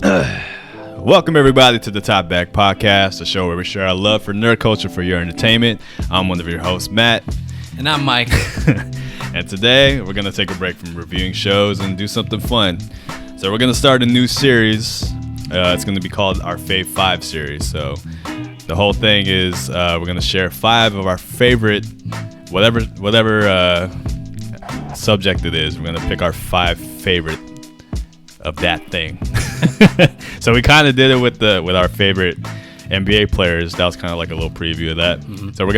Welcome everybody to the Top Back Podcast, a show where we share our love for nerd culture for your entertainment. I'm one of your hosts, Matt. And I'm Mike. And today, we're going to take a break from reviewing shows and do something fun. So we're going to start a new series. It's going to be called our Fave 5 series. So the whole thing is we're going to share 5 of our favorite, whatever subject it is. We're going to pick our 5 favorite of that thing. So we kind of did it with our favorite NBA players. That was kind of like a little preview of that. Mm-hmm. So we're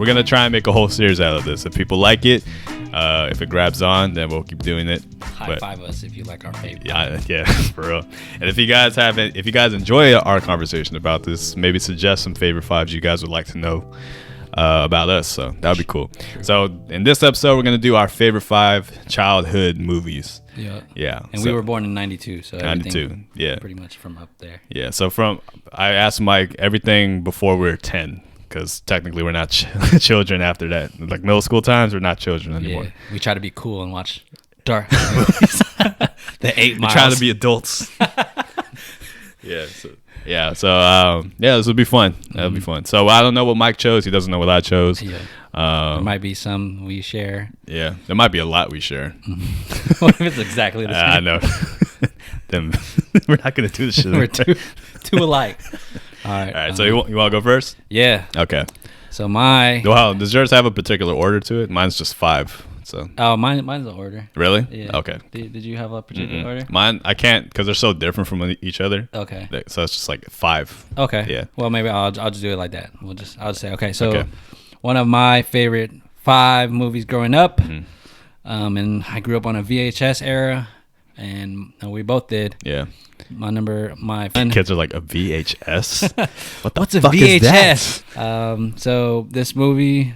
gonna try and make a whole series out of this. If people like it, if it grabs on, then we'll keep doing it. High five us if you like our favorite. Yeah, for real. And if you guys enjoy our conversation about this, maybe suggest some favorite 5s you guys would like to know about us. So that would be cool. Sure. So in this episode, we're gonna do our favorite 5 childhood movies. Yeah. And we were born in 92, so 92. Yeah. Pretty much from up there. Yeah. So I asked Mike everything before we were 10, because technically we're not children after that. Like middle school times, we're not children anymore. Yeah. We try to be cool and watch dark movies. The 8 Miles. We try to be adults. So this will be fun. That'll be fun. So I don't know what Mike chose. He doesn't know what I chose. Yeah. There might be some we share. Yeah, there might be a lot we share. What if it's exactly the same? I know. Then we're not gonna do this shit. We're too alike. All right. So you want to go first? Yeah. Okay. So does yours have a particular order to it? Mine's just 5. So. Oh, mine's the order. Really? Yeah. Okay. Did you have a particular order? Mine, I can't, because they're so different from each other. Okay. So it's just like 5. Okay. Yeah. Well, maybe I'll just do it like that. I'll just say okay. So one of my favorite 5 movies growing up, and I grew up on a VHS era, and we both did. Yeah. My kids are like, a VHS? What's a VHS? Is that? So this movie.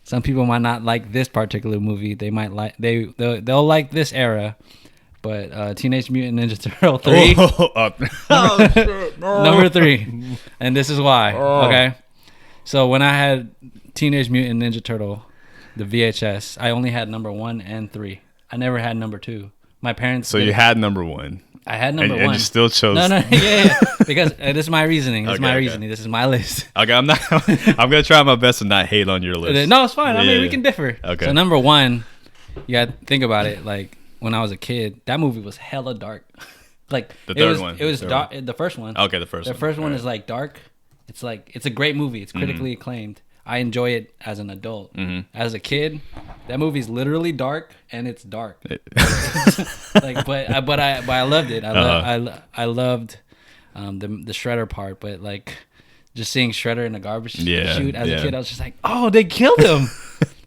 Some people might not like this particular movie. They might like they'll like this era, but Teenage Mutant Ninja Turtle 3, number 3, and this is why. Okay, so when I had Teenage Mutant Ninja Turtle, the VHS, I only had number 1 and 3. I never had number 2. My parents. So you had number 1. I had number 1. And you still chose. No, yeah. Because this is my reasoning. This is my reasoning. This is my list. Okay, I'm gonna try my best to not hate on your list. No, it's fine. I mean, we can differ. Okay. So number 1, you got to think about it. Like when I was a kid, that movie was hella dark. Like the third one. It was dark. The first one. Okay, the first one. The first one is like dark. It's a great movie. It's critically acclaimed. I enjoy it as an adult. Mm-hmm. As a kid, that movie's literally dark, and it's dark. But I loved it. I loved the Shredder part, but like just seeing Shredder in a garbage chute as a kid, I was just like, oh, they killed him.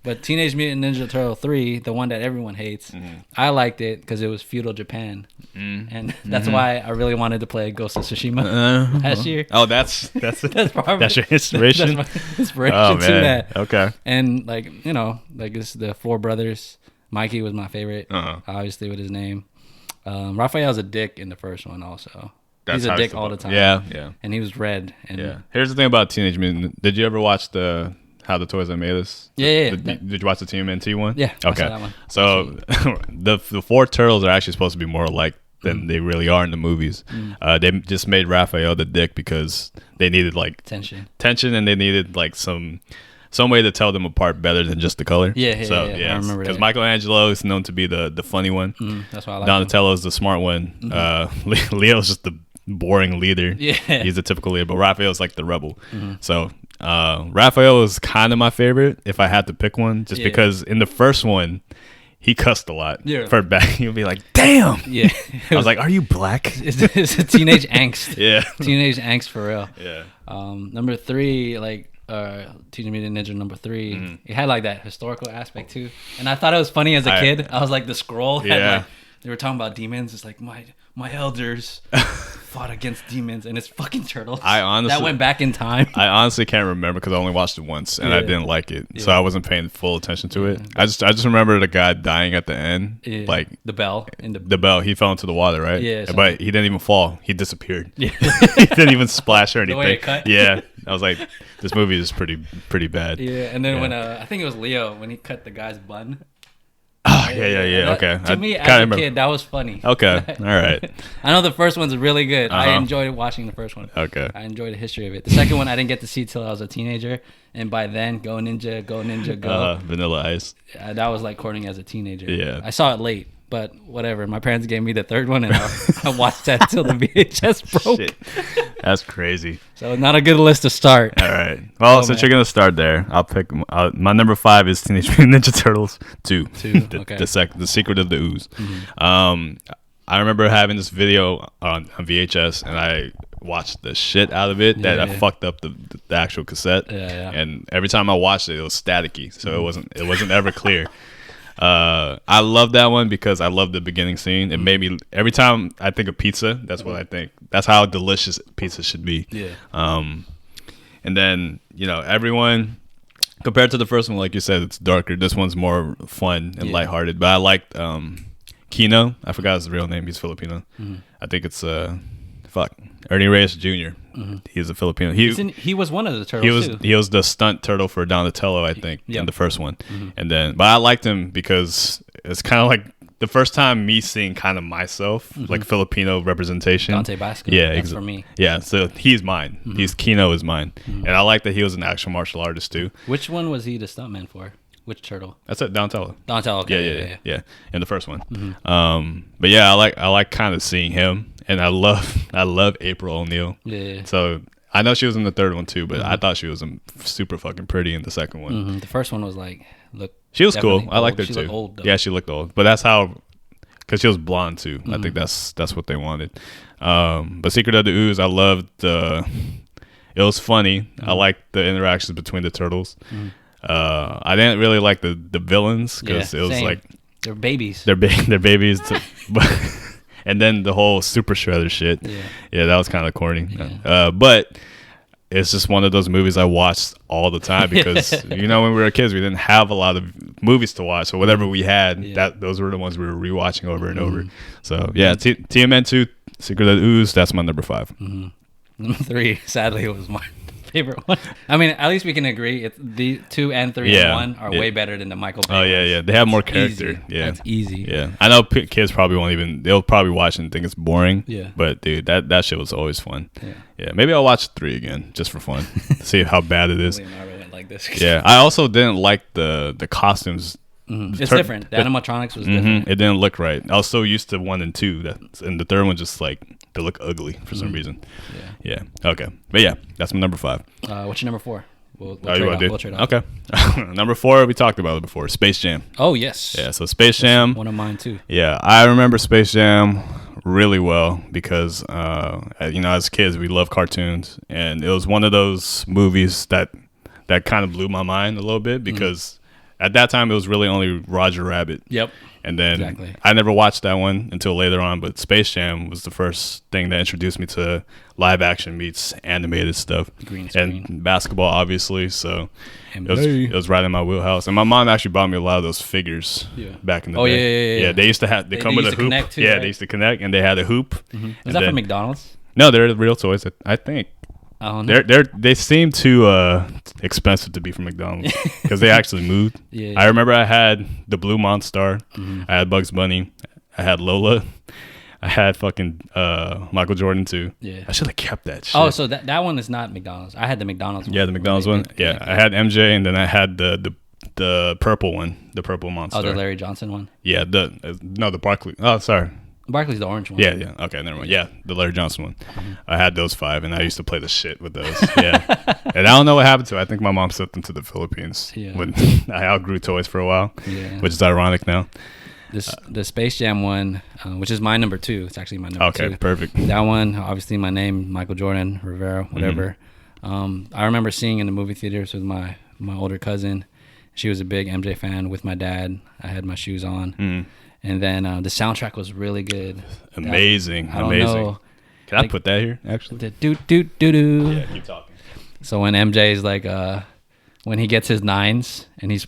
But Teenage Mutant Ninja Turtle 3, the one that everyone hates, I liked it because it was feudal Japan, and that's why I really wanted to play Ghost of Tsushima last year. Oh, that's that's your inspiration. That's my inspiration to that. Okay. And like it's the 4 brothers. Mikey was my favorite, obviously with his name. Raphael's a dick in the first one also. He's a dick all the time. Yeah. And he was red. And Here's the thing about Teenage Mutant. Did you ever watch How the Toys That Made Us? Yeah. Did you watch the TMNT one? Yeah. Okay. I saw that one. So the 4 turtles are actually supposed to be more alike than they really are in the movies. They just made Raphael the dick because they needed like tension, and they needed like some way to tell them apart better than just the color. Yeah. I remember that. Because Michelangelo is known to be the funny one. That's why I like Donatello's the smart one. Leo's just the boring leader. Yeah. He's a typical leader, but Raphael's like the rebel. So Raphael is kind of my favorite if I had to pick one, just because in the first one he cussed a lot. Yeah. For back, he'll be like, "Damn." Yeah. I was like, "Are you black?" It's a teenage angst. Yeah. Teenage angst for real. Yeah. Number 3, like Teenage Mutant Ninja number 3, it had like that historical aspect too, and I thought it was funny as a kid. I was like, the scroll had like, they were talking about demons. It's like my elders fought against demons, and it's fucking turtles. That went back in time. I honestly can't remember because I only watched it once and I didn't like it, so I wasn't paying full attention to it. I just remember the guy dying at the end, like the bell in the bell. He fell into the water, right? Yeah, but he didn't even fall. He disappeared. Yeah, he didn't even splash or anything. The way it cut. Yeah, I was like, this movie is pretty bad. Yeah, and then when I think it was Leo when he cut the guy's bun. Oh Oh, yeah. Okay. To me, as a kid, that was funny. Okay. All right. I know the first one's really good. I enjoyed watching the first one. Okay. I enjoyed the history of it. The second one, I didn't get to see till I was a teenager. And by then, Go Ninja, Go. Vanilla Ice. That was like courting as a teenager. Yeah. I saw it late. But whatever, my parents gave me the third one, and I watched that till the VHS broke. Shit. That's crazy. So not a good list to start. All right. Well, since you're gonna start there, I'll pick my number 5 is Teenage Mutant Ninja Turtles 2. Okay. The Secret of the Ooze. I remember having this video on VHS, and I watched the shit out of it. I fucked up the actual cassette. Yeah. And every time I watched it, it was staticky, so it wasn't ever clear. I love that one because I love the beginning scene. It made me, every time I think of pizza, that's what I think. That's how delicious pizza should be. Yeah. And then, everyone, compared to the first one, like you said, it's darker. This one's more fun and lighthearted. But I liked Kino. I forgot his real name. He's Filipino. I think it's Ernie Reyes Jr. He's a Filipino. He was one of the turtles. He was the stunt turtle for Donatello, I think, in the first one. But I liked him because it's kind of like the first time me seeing kind of myself, like Filipino representation. Dante Basco. Yeah, that's for me. Yeah, so he's mine. Kino is mine, and I like that he was an actual martial artist too. Which one was he the stuntman for? Which turtle? That's it, Donatello. Donatello. Okay. Yeah. In the first one. But yeah, I like kind of seeing him, and I love April O'Neil. Yeah. So I know she was in the third one too, but I thought she was super fucking pretty in the second one. The first one was she was cool. I liked her too. She looked old, though. Yeah, she looked old, but that's how, because she was blonde too. I think that's what they wanted. But Secret of the Ooze, I loved. It was funny. I liked the interactions between the turtles. I didn't really like the villains because it was same. like they're babies. They're babies. And then the whole Super Shredder shit. Yeah, that was kind of corny. Yeah. But it's just one of those movies I watched all the time because when we were kids, we didn't have a lot of movies to watch. So whatever we had, those were the ones we were rewatching over and over. So yeah, TMN 2, Secret of the Ooze. That's my number 5. Number 3, sadly, it was my favorite one. I mean, at least we can agree the 2 and 3 and 1 are way better than the Michael Bay ones. Yeah. They have more character. Easy. Yeah, that's easy. Yeah, I know kids probably they'll probably watch and think it's boring. Yeah, but dude, that shit was always fun. Yeah. Maybe I'll watch 3 again just for fun, see how bad it is. Like this. Yeah, I also didn't like the costumes. It's different. The animatronics was different. It didn't look right. I was so used to 1 and 2 and the third one just like they look ugly for some reason. Yeah. Okay. But yeah, that's my number 5. What's your number 4? We'll trade off. Okay. Number 4, we talked about it before. Space Jam. Oh yes. Yeah. So Space Jam. One of mine too. Yeah, I remember Space Jam really well because as kids we loved cartoons, and it was one of those movies that kind of blew my mind a little bit because at that time it was really only Roger Rabbit. Yep. And then I never watched that one until later on, but Space Jam was the first thing that introduced me to live action meets animated stuff. Green screen. And basketball, obviously. So it was right in my wheelhouse. And my mom actually bought me a lot of those figures back in the day. Yeah. They used to have, they come with a hoop. Too, right? They used to connect, and they had a hoop. Is that from McDonald's? No, they're real toys, I think. They seem too expensive to be from McDonald's because they actually moved. I remember I had the Blue Monster, I had Bugs Bunny, I had Lola, I had fucking Michael Jordan too. Yeah, I should have kept that shit. Oh, so that one is not McDonald's. I had the McDonald's one. Yeah, the McDonald's one. Yeah, I had MJ, and then I had the purple one, the purple monster. Oh, the Larry Johnson one. Yeah, the Barkley. Oh, sorry. Barkley's the orange one. Yeah. Okay, never mind. Yeah, the Larry Johnson one. I had those 5, and I used to play the shit with those. Yeah. And I don't know what happened to it. I think my mom sent them to the Philippines when I outgrew toys for a while, which is ironic now. The Space Jam one, which is my number 2. It's actually my number 2. Okay, perfect. That one, obviously my name, Michael Jordan, Rivera, whatever. I remember seeing in the movie theaters with my older cousin. She was a big MJ fan with my dad. I had my shoes on. And then the soundtrack was really good. Amazing. I don't know. Can I put that here, actually? The do-do-do-do. Yeah, keep talking. So when MJ's like, when he gets his 9s and he's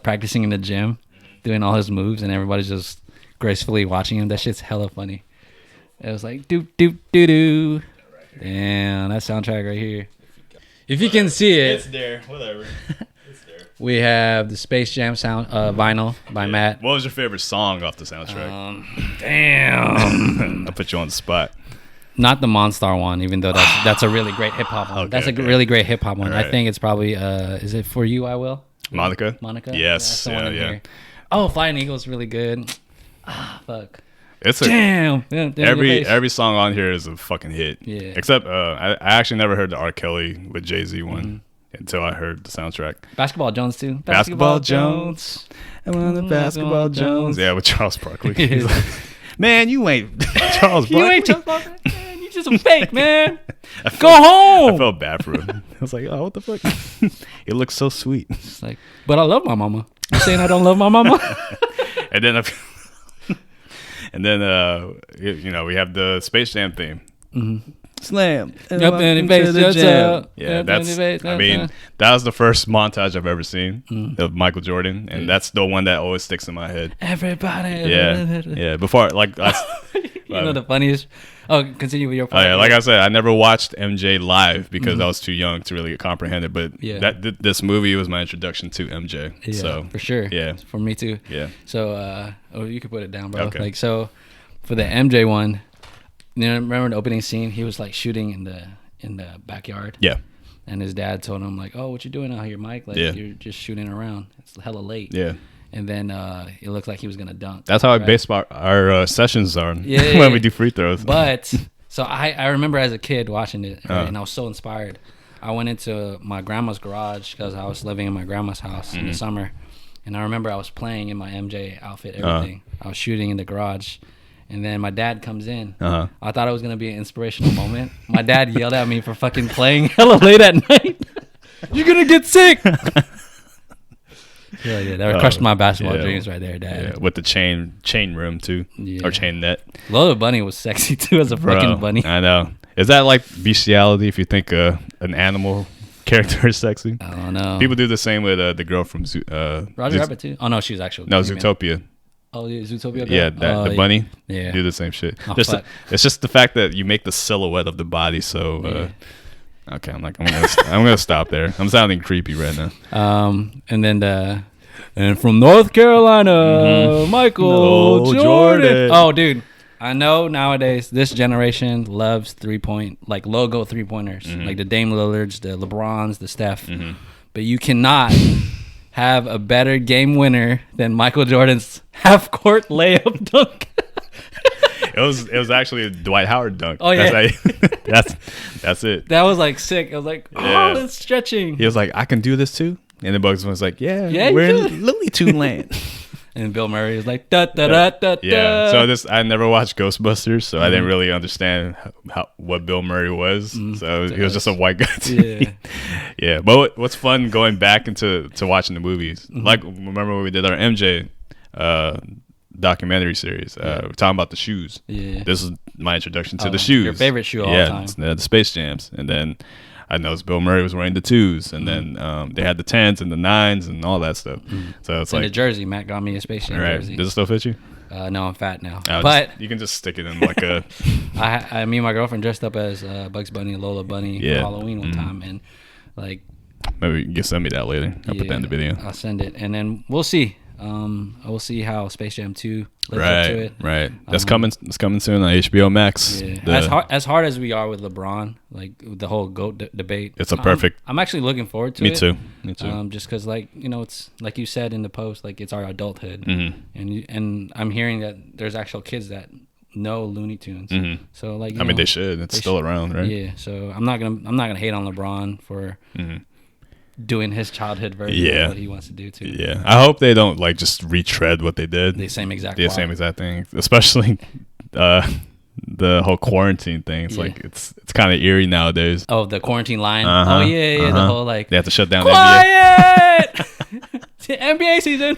practicing in the gym, doing all his moves, and everybody's just gracefully watching him, that shit's hella funny. It was like, do-do-do-do. Damn, that soundtrack right here. If you can see it. It's there. Whatever. It's there. We have the Space Jam sound vinyl by Matt. What was your favorite song off the soundtrack? Damn. I'll put you on the spot. Not the Monstar one, even though that's a really great hip hop one. That's a really great hip hop one. Right. I think it's probably is it For You I Will? Monica? Yes. Yeah. Oh, Flying Eagle's really good. Fuck. It's every song on here is a fucking hit. Yeah. Except I actually never heard the R. Kelly with Jay-Z one until I heard the soundtrack. Basketball Jones too. Basketball Jones. I want the Basketball Jones. Yeah, with Charles Barkley. He's like, man, you ain't Charles Barkley. You ain't Charles Barkley. Man, you just a fake, man. Go home. I felt bad for him. I was like, oh, what the fuck? He looks so sweet. It's like, but I love my mama. You saying I don't love my mama? And then we have the Space Jam theme. Mm-hmm. Slam. Up in the face, the jam. Yeah, that was the first montage I've ever seen of Michael Jordan, and that's the one that always sticks in my head. Everybody. Yeah. Before, like, the funniest. Oh, continue with your part. Oh, yeah, like I said, I never watched MJ live because I was too young to really comprehend it. But this movie was my introduction to MJ. Yeah, so for sure. Yeah, for me too. Yeah. So, you could put it down, bro. Okay. Like, so for the MJ one, you know, remember the opening scene? He was like shooting in the backyard. Yeah. And his dad told him like, "Oh, what you doing out here, Mike? Like, you're just shooting around. It's hella late." Yeah. And then it looked like he was gonna dunk. That's how I base our sessions are when we do free throws. But so I remember as a kid watching it, right, and I was so inspired. I went into my grandma's garage because I was living in my grandma's house in the summer, and I remember I was playing in my MJ outfit, everything. I was shooting in the garage, and then my dad comes in. I thought it was gonna be an inspirational moment. My dad yelled at me for fucking playing hella late at night. You're gonna get sick. Yeah, that crushed my basketball dreams right there, Dad. Yeah, with the chain rim too, or chain net. Lola Bunny was sexy too as a fucking bunny. I know. Is that like bestiality? If you think an animal character is sexy, I don't know. People do the same with the girl from Roger Rabbit too. Oh no, she's actually Zootopia. Oh yeah, Zootopia. Girl? Yeah, the bunny. Yeah, do the same shit. Oh, it's just the fact that you make the silhouette of the body so. Okay, I'm gonna stop there. I'm sounding creepy right now. And then and from North Carolina, Michael Jordan. Oh, dude, I know nowadays this generation loves 3-point, like logo 3-pointers, like the Dame Lillards, the LeBrons, the Steph. But you cannot have a better game winner than Michael Jordan's half-court layup dunk. It was actually a Dwight Howard dunk. Oh yeah, that's it. That was like sick. I was like, oh, that's stretching. He was like, I can do this too. And then Bugs was like, yeah, we're in Looney Tune land. And Bill Murray was like, da da da da. Yeah. So I never watched Ghostbusters, so I didn't really understand what Bill Murray was. So he was just a white guy. Yeah. But what's fun going back into watching the movies? Like remember when we did our MJ documentary series? We're talking about the shoes. Yeah. This is my introduction to the shoes. Your favorite shoe of all time. Yeah, the Space Jams, and then. I noticed Bill Murray was wearing the 2s, and then they had the 10s and the 9s and all that stuff. So it's like the jersey. Matt got me a Space Jam jersey. Does it still fit you? No, I'm fat now. But you can just stick it in like a. Me and my girlfriend dressed up as Bugs Bunny and Lola Bunny for Halloween one time, and like. Maybe you can send me that later. I'll put that in the video. I'll send it, and then we'll see. We'll see how Space Jam 2 lives up to it. Right. That's coming. It's coming soon on HBO Max. Yeah. As hard as we are with LeBron, like the whole GOAT debate. It's a perfect. I'm actually looking forward to it. Me too. Just because, like, you know, it's like you said in the post, like it's our adulthood, and I'm hearing that there's actual kids that know Looney Tunes. So like, I mean, they should. It's still around, right? Yeah. So I'm not gonna hate on LeBron for. Doing his childhood version of what he wants to do too. Yeah, I hope they don't like just retread what they did. The same exact thing, especially the whole quarantine thing. It's like it's kind of eerie nowadays. Oh, the quarantine line. Oh yeah, the whole like they have to shut down quiet! The NBA. NBA season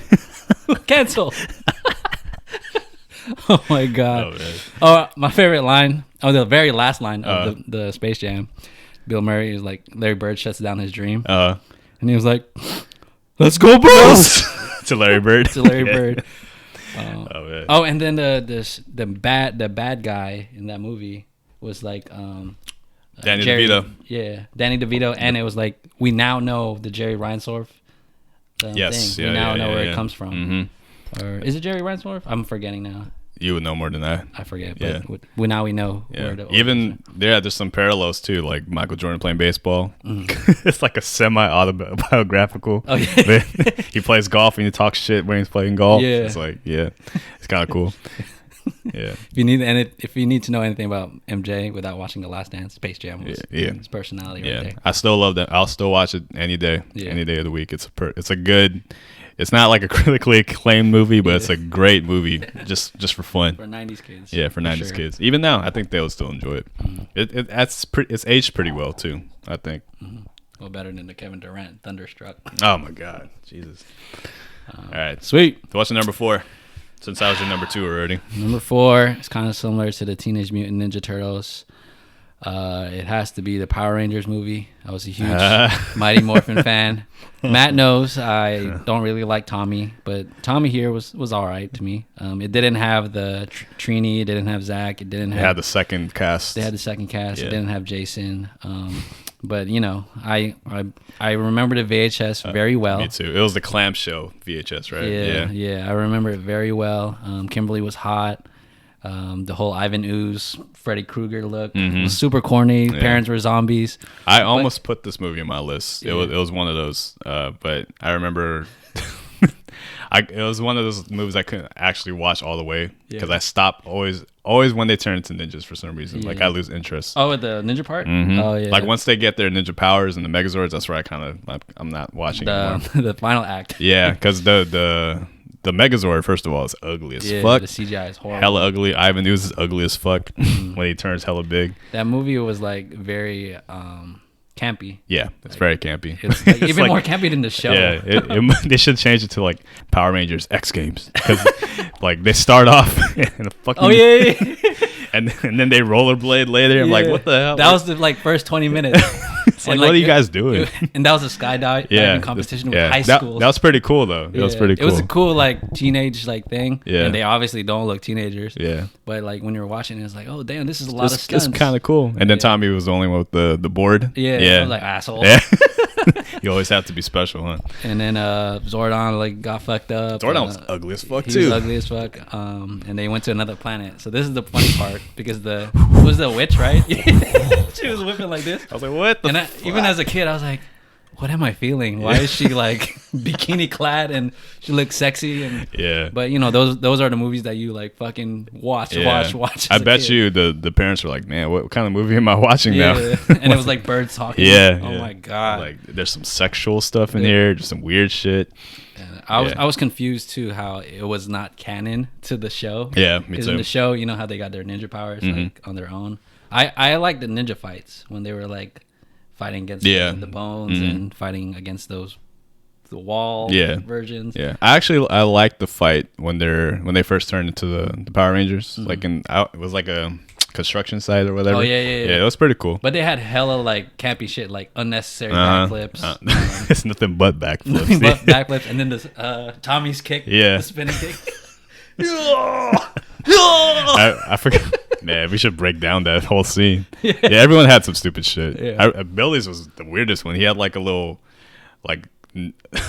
cancel. Oh my god. Oh, my favorite line. Oh, the very last line of the Space Jam. Bill Murray is like Larry Bird shuts down his dream. And he was like, "Let's go, Bulls!" To Larry Bird. Bird. And then the bad guy in that movie was like Danny DeVito. Yeah, Danny DeVito, and it was like we now know the Jerry Reinsdorf Yes, thing. We now know where it comes from. Mm-hmm. Or is it Jerry Reinsdorf? I'm forgetting now. You would know more than that. I forget, but now we know. Yeah. Even there's some parallels too, like Michael Jordan playing baseball. It's like a semi-autobiographical. Oh yeah. He plays golf and he talks shit when he's playing golf. Yeah. It's like it's kind of cool. Yeah. If you need to know anything about MJ without watching The Last Dance, Space Jam was his personality right there. I still love that. I'll still watch it any day of the week. It's a good. It's not like a critically acclaimed movie, but it's a great movie just for fun. For 90s kids. Yeah, for 90s kids. Even now, I think they would still enjoy it. It's aged pretty well too, I think. Well, better than the Kevin Durant Thunderstruck. Oh my God, Jesus! All right, sweet. What's your number 4? Since that was your number 2 already. Number 4 is kind of similar to the Teenage Mutant Ninja Turtles. It has to be the Power Rangers movie. I was a huge Mighty Morphin fan. Matt knows I don't really like Tommy, but Tommy here was all right to me. It didn't have the Trini, it didn't have Zach, it had the second cast. They had the second cast. It didn't have Jason. But I remember the VHS very well. Me too. It was the clamshell VHS, right? Yeah. I remember it very well. Kimberly was hot. The whole Ivan Ooze, Freddy Krueger look was super corny. Parents were zombies. I almost put this movie on my list. It was one of those, but I remember it was one of those movies I couldn't actually watch all the way because I stopped always when they turn into ninjas for some reason. Like I lose interest. Oh, with the ninja part? Oh yeah. Like once they get their ninja powers and the Megazords, that's where I'm not watching anymore. The final act. Yeah, because the Megazord, first of all, is ugly as fuck. The CGI is horrible. Hella ugly. Ivan Ooze is ugly as fuck when he turns hella big. That movie was like very campy. Yeah, it's very campy. It's like even more campy than the show. Yeah, they should change it to like Power Rangers X Games because like they start off in a fucking and then they rollerblade later. I'm like, what the hell? That was the like first 20 minutes. It's like, what are you guys doing? And that was a skydiving competition with high school. That was pretty cool though. That was pretty cool. It was a cool like teenage like thing. Yeah. And they obviously don't look teenagers. Yeah. But like when you were watching it, it's like, oh damn, this is a lot of stunts. It's kind of cool. And then Tommy was the only one with the board. Yeah. I was like, asshole. Yeah. You always have to be special, huh? And then Zordon like got fucked up. Zordon was ugly as fuck too. He was ugly as fuck. And they went to another planet. So this is the funny part because it was the witch, right? She was whipping like this. I was like, what the fuck? Even as a kid, I was like, what am I feeling? Why is she like bikini clad and she looks sexy? And but those are the movies that you like fucking watch. I bet you the parents were like, man, what kind of movie am I watching now? And it was like birds talking. Oh my God. Like there's some sexual stuff in here, just some weird shit. I was confused too how it was not canon to the show. Yeah, me too. Because in the show, you know how they got their ninja powers like on their own. I like the ninja fights when they were like fighting against the bones and fighting against the wall versions. Yeah, I like the fight when they first turned into the Power Rangers. Like it was like a construction site or whatever. Oh yeah. It was pretty cool. But they had hella like campy shit, like unnecessary backflips. It's nothing but backflips. Backflips, and then this Tommy's kick, the spinning kick. I forgot. Man, we should break down that whole scene. Yeah, everyone had some stupid shit. Yeah. Billy's was the weirdest one. He had like a little like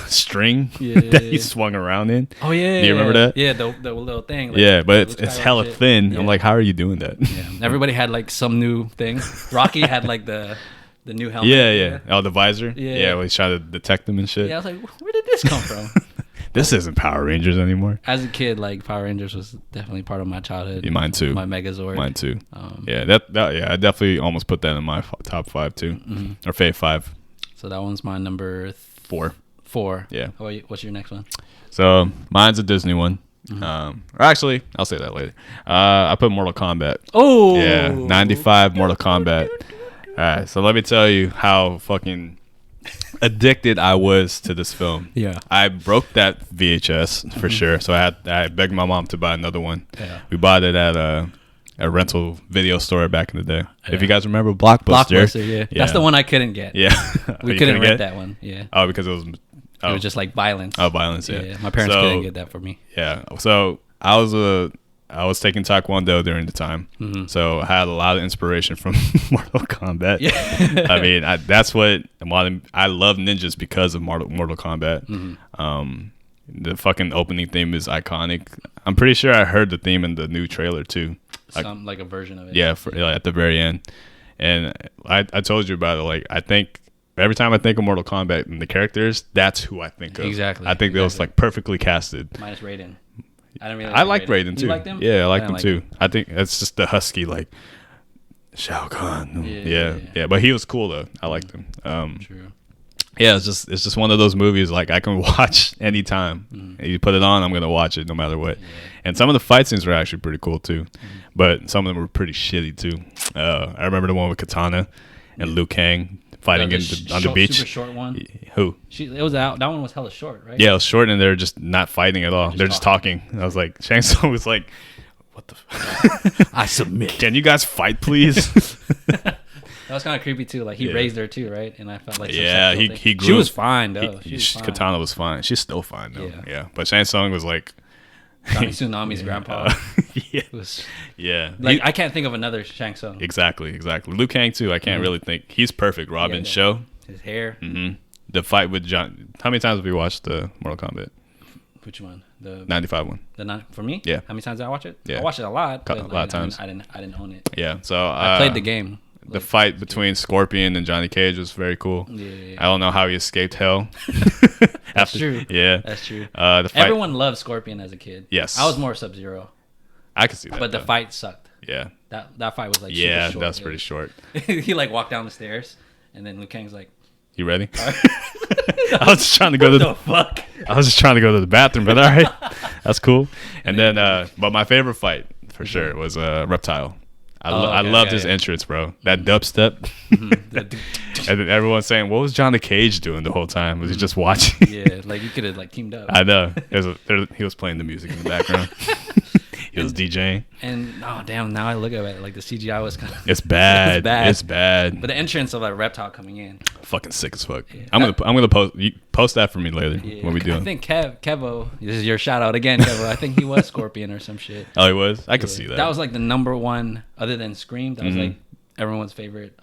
string that he swung around in. Oh yeah. Do you remember that? Yeah, the little thing. Like, yeah, but it's hella thin. I'm like, how are you doing that? Yeah. Everybody had like some new thing. Rocky had like the new helmet. Yeah. Oh, the visor. Yeah, well, he's trying to detect them and shit. Yeah, I was like, where did this come from? This isn't Power Rangers anymore. As a kid, like Power Rangers was definitely part of my childhood. Yeah, mine too. My Megazord. Mine too. I definitely almost put that in my top 5 too, or Fave 5. So that one's my number 4. 4. Yeah. What's your next one? So mine's a Disney one. Or actually, I'll say that later. I put Mortal Kombat. Oh. Yeah, 95 Mortal Kombat. All right, so let me tell you how fucking addicted I was to this film. Yeah, I broke that VHS for sure. So I begged my mom to buy another one. Yeah, we bought it at a rental video store back in the day. Yeah. If you guys remember Blockbuster, yeah, that's the one I couldn't get. Yeah, we couldn't rent that one. Yeah. Oh, because it was. It was just like violence. Oh, violence. Yeah. My parents couldn't get that for me. Yeah. So I was I was taking Taekwondo during the time, so I had a lot of inspiration from Mortal Kombat. Yeah. I mean, that's what I love ninjas because of Mortal Kombat. The fucking opening theme is iconic. I'm pretty sure I heard the theme in the new trailer too. Like a version of it. Yeah, at the very end. And I told you about it. Like, I think every time I think of Mortal Kombat and the characters, that's who I think of. Exactly. I think they was like perfectly casted. Minus Raiden. I like Raiden too. You liked him? Yeah, I liked him too. I think it's just the husky, like Shao Kahn. Yeah. But he was cool though. I liked him. True. Yeah, it's just one of those movies like I can watch anytime. You put it on, I'm gonna watch it no matter what. Yeah. And some of the fight scenes were actually pretty cool too, but some of them were pretty shitty too. I remember the one with Katana and Liu Kang fighting on the beach. Super short one. Who? It was that one was hella short, right? Yeah, it was short, and they're just not fighting at all. They're just talking. I was like, Shang Tsung was like, "What the? I submit. Can you guys fight, please?" That was kind of creepy too. Like he raised her too, right? And I felt like he grew. She was fine though. Katana was fine. She's still fine though. Yeah. But Shang Tsung was like Tsunami's grandpa. Like I can't think of another Shang Tsung. Exactly. Liu Kang too. I can't really think. He's perfect. Robin's show. His hair. The fight with John. How many times have we watched the Mortal Kombat? Which one? The 95 one. For me? Yeah. How many times did I watch it? Yeah. I watched it a lot. A lot of times. I didn't own it. Yeah. So I played the game. The fight between Scorpion and Johnny Cage was very cool. Yeah. I don't know how he escaped hell. That's true. Yeah. That's true. The fight, everyone loved Scorpion as a kid. Yes. I was more Sub-Zero. I could see that. But the fight sucked. Yeah. That fight was like super short. That's pretty short. He like walked down the stairs and then Liu Kang's like, "You ready?" I was just trying to go to the fuck. I was just trying to go to the bathroom, but all right. That's cool. And then but my favorite fight for sure was Reptile. I loved his entrance, bro. That dubstep. And then everyone's saying, "What was Johnny Cage doing the whole time? Was he just watching?" Yeah, like you could have like teamed up. I know. He was playing the music in the background. He was DJing. And damn! Now I look at it, like the CGI was kind of. It's bad. It's bad. But the entrance of like Reptile coming in. Fucking sick as fuck. Yeah. I'm gonna post that for me later when we do. I think Kevo. This is your shout out again, Kevo. I think he was Scorpion or some shit. Oh, he was. I could see that. That was like the number one, other than Scream. That was like everyone's favorite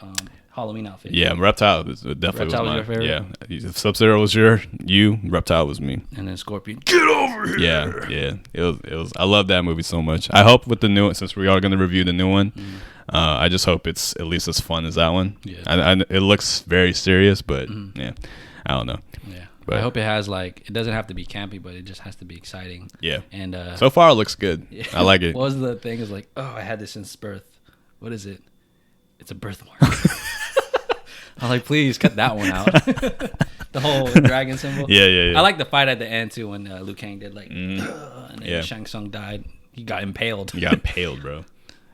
Halloween outfit. Yeah, Reptile definitely was mine. Your favorite? Yeah, if Sub-Zero was you, Reptile was me. And then Scorpion, get over here. Yeah. It was. I love that movie so much. I hope with the new one, since we are going to review the new one, I just hope it's at least as fun as that one. Yeah. It looks very serious, but yeah, I don't know. Yeah. But I hope it has it doesn't have to be campy, but it just has to be exciting. Yeah. And so far it looks good. Yeah. I like it. What was the thing? Is like, I had this since birth. What is it? It's a birthmark. I was like, please cut that one out. The whole dragon symbol. Yeah. I like the fight at the end too when Liu Kang did and then Shang Tsung died. He got impaled. Bro.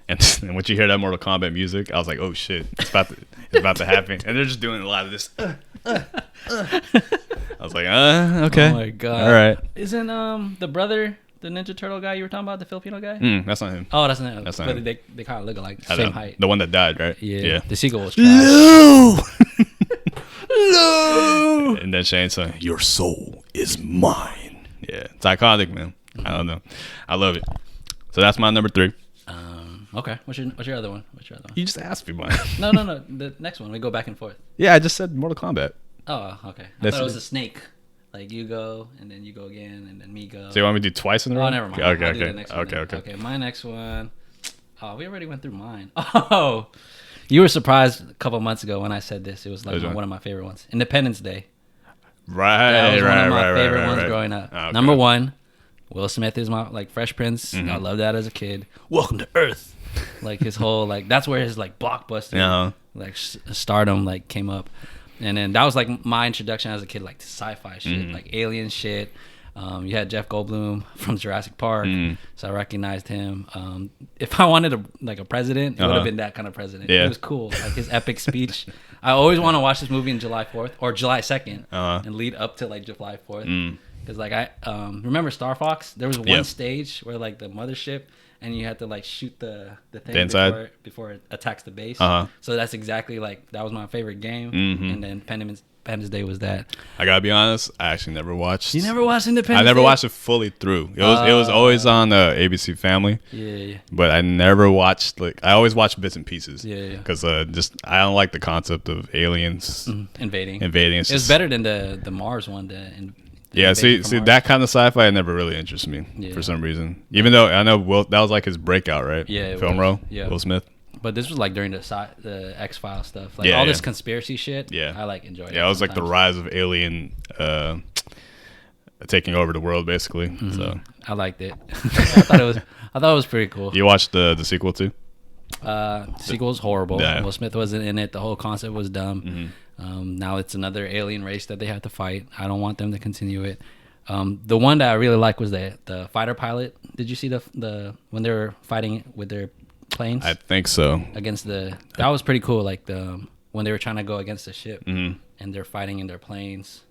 And when you hear that Mortal Kombat music, I was like, oh shit, it's about to happen. And they're just doing a lot of this. I was like, okay. Oh my god. All right. Isn't the brother the Ninja Turtle guy you were talking about, the Filipino guy? That's not him. Oh, that's not him. That's not but him. They kind of look alike, same height. The one that died, right? Yeah. The seagull was trash. No. And then Shane said, "Your soul is mine." Yeah, it's iconic, man. I don't know. I love it. So that's my number 3. Okay. What's your other one? You just asked me mine. No. The next one. We go back and forth. Yeah, I just said Mortal Kombat. Oh, okay. I thought it was a snake. Like you go, and then you go again, and then me go. So you want me to do twice in a row? Oh, never mind. Okay. Okay, my next one. Oh, we already went through mine. Oh, you were surprised a couple months ago when I said this. It was like one of my favorite ones. Independence Day. Right. That was one of my favorite ones growing up. Oh, okay. Number 1, Will Smith is my Fresh Prince. I loved that as a kid. Welcome to Earth. Like his whole that's where his blockbuster stardom came up. And then that was my introduction as a kid to sci-fi shit, alien shit. You had Jeff Goldblum from Jurassic Park, so I recognized him. If I wanted a president, it would have been that kind of president. Yeah. It was cool, his epic speech. I always want to watch this movie on July 4th or July 2nd and lead up to July 4th. Because I remember Star Fox. There was one stage where the mothership, and you had to shoot the thing before it attacks the base. So that's exactly that was my favorite game. And then Independence Day was that? I gotta be honest, I actually never watched. You never watched Independence Day? I never watched it fully through. It was always on ABC Family. Yeah. But I never watched, like, I always watched bits and pieces. Yeah. Because just I don't like the concept of aliens invading. It was better than the Mars one. Yeah, see that kind of sci-fi never really interests me for some reason. Even though I know that was like his breakout, right? Yeah, film role. Yeah, Will Smith. But this was like during the X-Files stuff, like all this conspiracy shit. Yeah, I like enjoyed it. Yeah, it was like the rise of alien taking over the world, basically. So I liked it. I thought it was pretty cool. You watched the sequel too? Sequel was horrible. Yeah. Will Smith wasn't in it. The whole concept was dumb. Now it's another alien race that they have to fight. I don't want them to continue it. The one that I really liked was the fighter pilot. Did you see the when they were fighting with their planes? I think so. Against that was pretty cool. Like when they were trying to go against the ship and they're fighting in their planes,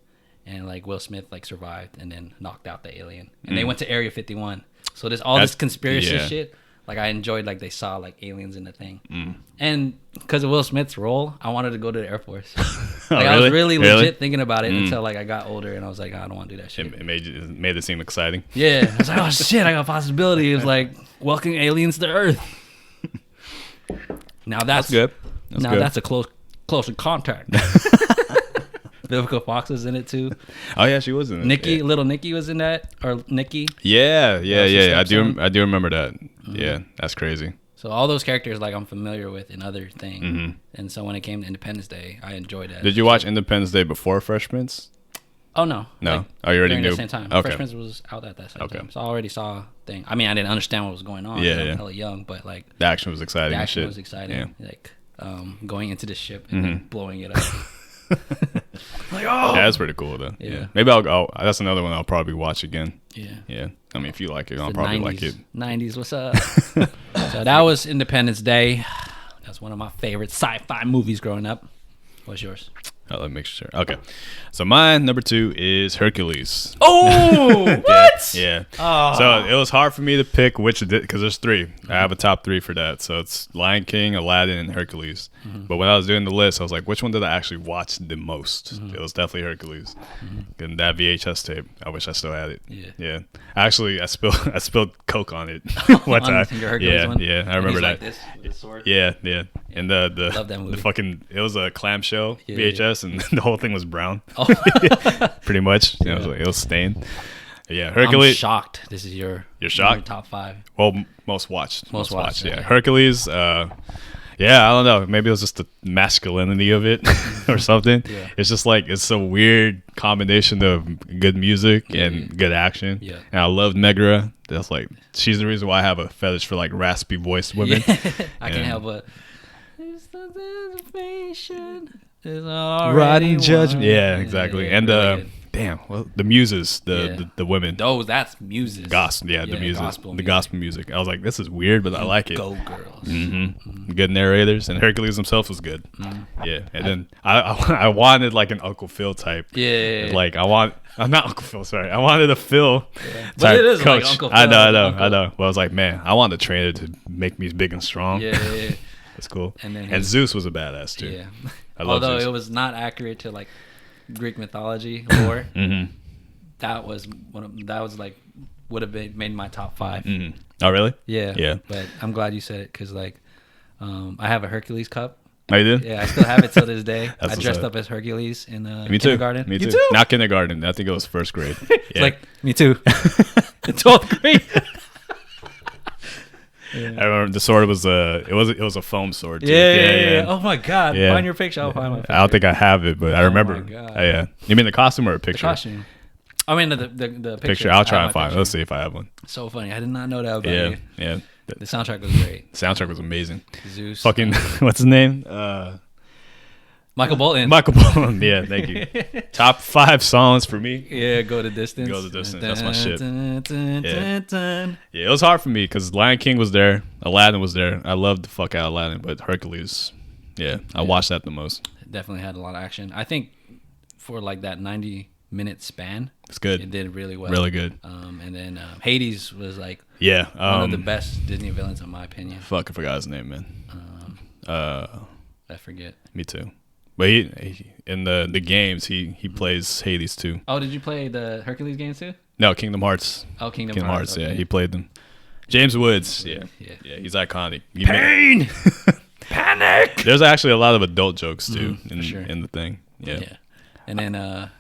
and like Will Smith like survived and then knocked out the alien, and they went to Area 51. So there's this conspiracy shit. Like I enjoyed, like they saw like aliens in the thing, and because of Will Smith's role, I wanted to go to the Air Force. Like I was really legit thinking about it until like I got older, and I was like, I don't want to do that shit. It made it seem exciting. Yeah, I was like, oh shit, I got a possibility. It was like welcoming aliens to Earth. Now that's good. That's a closer contact. Vivica Fox was in it too. Oh yeah, she was in it. Little Nikki was in that, or Nikki. Yeah. I do remember that. Yeah, that's crazy. So all those characters, like I'm familiar with in other things, and so when it came to Independence Day, I enjoyed it. Did you watch Independence Day before Fresh Prince? Oh no. Like, you already knew. At the same time. Okay. Fresh Prince was out at that same time, so I already saw a thing. I mean, I didn't understand what was going on. Yeah, I was hella young, but like the action was exciting. The action was exciting. Yeah. Like going into the ship and then blowing it up. Like, oh, yeah, that's pretty cool though. Yeah, maybe I'll go. That's another one I'll probably watch again. Yeah. I mean, if you like it, I'll probably 90s, like it. 90s, what's up? So that was Independence Day. That's one of my favorite sci-fi movies growing up. What's yours? Let me make sure. Okay, so mine number 2 is Hercules. Oh, what? Yeah. Oh. So it was hard for me to pick which, because there's 3. I have a top 3 for that. So it's Lion King, Aladdin, and Hercules. But when I was doing the list, I was like, which one did I actually watch the most? It was definitely Hercules. And that VHS tape, I wish I still had it. Yeah. Actually, I spilled Coke on it one time. Yeah. I remember that. Like this, with the sword. Yeah. And love that movie. The fucking, it was a clamshell VHS. And the whole thing was brown. Pretty much. Yeah. It was stained. Yeah, Hercules. I'm shocked. This is your shocked? Your top 5. Well, most watched. Yeah. Okay. Hercules. I don't know. Maybe it was just the masculinity of it or something. Yeah. It's just like it's a weird combination of good music and good action. Yeah. And I loved Megra. That's like she's the reason why I have a fetish for like raspy voiced women. I can't help but. It's the anticipation. Rotten judgment. Yeah, exactly. And the muses, the women. That's muses. Gospel, the muses, the gospel music. I was like, this is weird, but I like it. Go girls. Good narrators, and Hercules himself was good. Yeah, and then I wanted like an Uncle Phil type. Yeah. Like I'm not Uncle Phil. Sorry, I wanted a Phil type but it is coach. Like Uncle Phil, I know. But I was like, man, I want a trainer to make me big and strong. Yeah. That's cool. And Zeus was a badass too. Yeah. Although it was not accurate to like Greek mythology lore, that was like would have made my top 5. Oh really? Yeah. But I'm glad you said it because like I have a Hercules cup. Oh, you did? Yeah, I still have it till this day. I dressed up as Hercules in kindergarten. Me too. Not kindergarten. I think it was first grade. It's like me too. In 12th grade. Yeah. I remember the sword was it was a foam sword too. Yeah. Oh my god! Yeah. Find your picture. I'll find my picture. I don't think I have it, but I remember. My god. Yeah. You mean the costume or a picture? The costume. I mean the picture. I'll try and find it. Let's see if I have one. So funny. I did not know that about you. Yeah. The soundtrack was great. The soundtrack was amazing. Zeus. Fucking what's his name? Michael Bolton. Yeah, thank you. Top 5 songs for me. Yeah, Go the Distance. That's my shit. Yeah, it was hard for me because Lion King was there, Aladdin was there. I loved the fuck out of Aladdin, but Hercules, I watched that the most. It definitely had a lot of action. I think for like that 90-minute span, it's good. It did really well. Really good. And then Hades was like one of the best Disney villains in my opinion. Fuck, I forgot his name, man. I forget. Me too. But he in the games he plays Hades too. Oh, did you play the Hercules games too? No, Kingdom Hearts. Oh, Kingdom Hearts. Okay. Yeah, he played them. James Woods. Yeah, he's iconic. Pain, panic. There's actually a lot of adult jokes too in the thing. Yeah. And then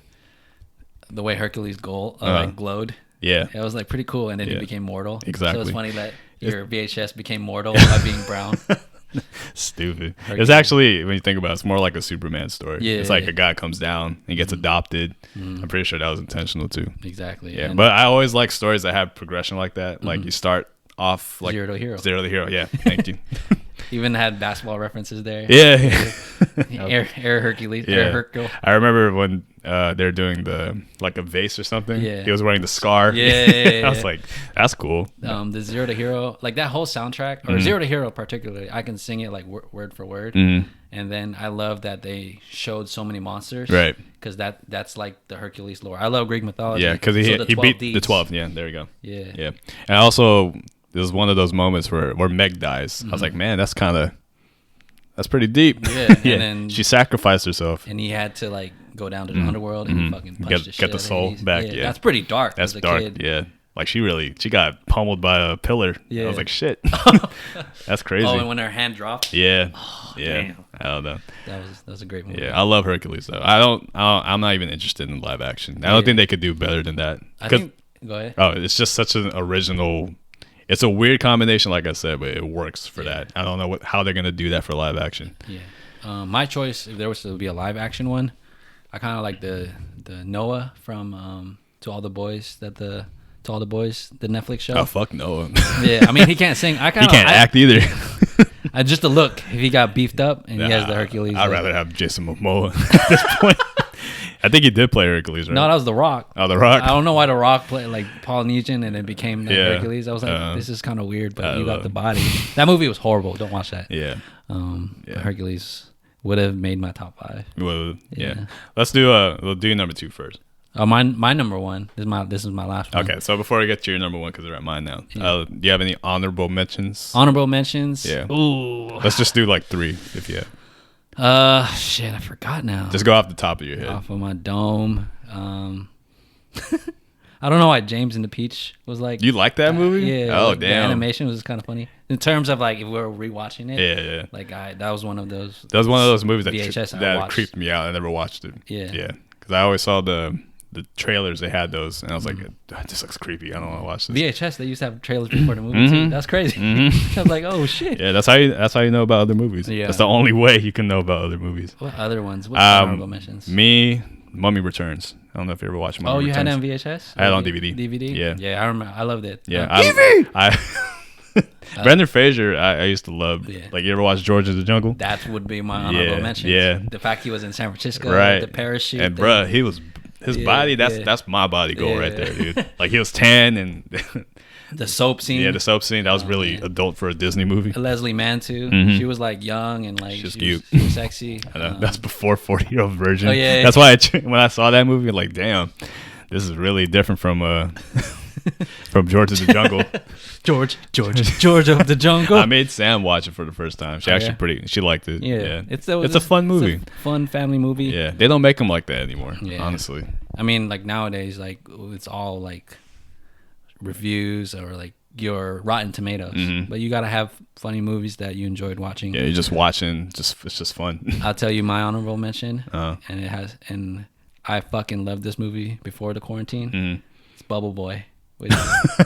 the way Hercules glowed. Yeah, it was like pretty cool, and then he became mortal. Exactly. So it's funny that your VHS became mortal by being brown. Stupid. Hercules. It's actually, when you think about it, it's more like a Superman story. Yeah, it's like a guy comes down and gets adopted. I'm pretty sure that was intentional too. Exactly. Yeah, but I always like stories that have progression like that. Like you start off like zero to hero. Yeah, thank you. Even had basketball references there. Yeah. Air Hercules. Yeah. Air Hercule. I remember when they're doing the like a vase or something. Yeah. He was wearing the scar. Yeah. I was like, that's cool. The Zero to Hero, like that whole soundtrack, or Zero to Hero particularly, I can sing it like word for word. And then I love that they showed so many monsters. Right. Because that's like the Hercules lore. I love Greek mythology. Yeah, because he beat the 12. Yeah, there you go. Yeah. Yeah. And also, this was one of those moments where Meg dies. I was like, man, that's pretty deep. Yeah. And then she sacrificed herself. And he had to like go down to the underworld and fucking punch the shit get the soul back. Yeah. That's pretty dark. That's as a dark. Kid. Yeah. Like she got pummeled by a pillar. Yeah. I was like, shit. That's crazy. Oh, and when her hand dropped. Yeah. Oh, yeah. Damn. I don't know. That was a great movie. Yeah, I love Hercules though. I'm not even interested in live action. I don't think they could do better than that. Go ahead. Oh, it's just such an original. It's a weird combination, like I said, but it works for that. I don't know how they're gonna do that for live action. Yeah. My choice, if there was to be a live action one, I kind of like the Noah from To All the Boys, the Netflix show. Oh, fuck Noah. Yeah, I mean he can't sing. He can't act either. Just a look. If he got beefed up and he has the Hercules, I'd rather have Jason Momoa at this point. I think he did play Hercules, right? No, that was The Rock. Oh, The Rock. I don't know why The Rock played like Polynesian and it became Hercules. I was like, this is kind of weird, but you got the body. That movie was horrible. Don't watch that. Yeah. Hercules would have made my top 5. Well, yeah. We'll do number 2 first. My number 1. This is my last one. Okay, so before I get to your number 1, because they're at mine now, do you have any honorable mentions? Honorable mentions? Yeah. Ooh. Let's just do like 3 if you have. Shit, I forgot now. Just go off the top of your head. Off of my dome. I don't know why James and the Peach was like. You like that movie? Yeah. Oh, like, damn. The animation was kind of funny in terms of like if we were rewatching it. Yeah. Like that was one of those. That was one of those movies that creeped me out. I never watched it. Yeah. Yeah. Because I always saw the trailers. They had those, and I was like, this looks creepy. I don't want to watch this. VHS. They used to have trailers before the movie too. That's crazy. I was like, oh shit. Yeah, that's how you know about other movies. Yeah. That's the only way you can know about other movies. What other ones? What's honorable mentions? Me, Mummy Returns. I don't know if you ever watched Mummy Returns. You had it on VHS? I had it on DVD. DVD? Yeah. Yeah, I remember. I loved it. Yeah. TV! Brendan Fraser, I used to love. Yeah. Like, you ever watch George of the Jungle? That would be my honorable mention. Yeah. The fact he was in San Francisco, right. The parachute. And, bruh, he was... His body, that's my body goal right there, dude. Like, he was tan and... The soap scene. Yeah, the soap scene. That was really adult for a Disney movie. Leslie Mann, too. She was, like, young and, like... She's cute. She was sexy. I know. That's before 40-Year-Old Virgin. Oh, yeah. That's why when I saw that movie, I'm like, damn, this is really different from George of the Jungle. George of the Jungle. I made Sam watch it for the first time. She liked it. Yeah. It's a fun movie. It's a fun family movie. Yeah. They don't make them like that anymore, honestly. I mean, like nowadays, like it's all like reviews or like your Rotten Tomatoes. But you got to have funny movies that you enjoyed watching. Yeah, you're just watching. It's just fun. I'll tell you my honorable mention. And I fucking loved this movie before the quarantine. It's Bubble Boy with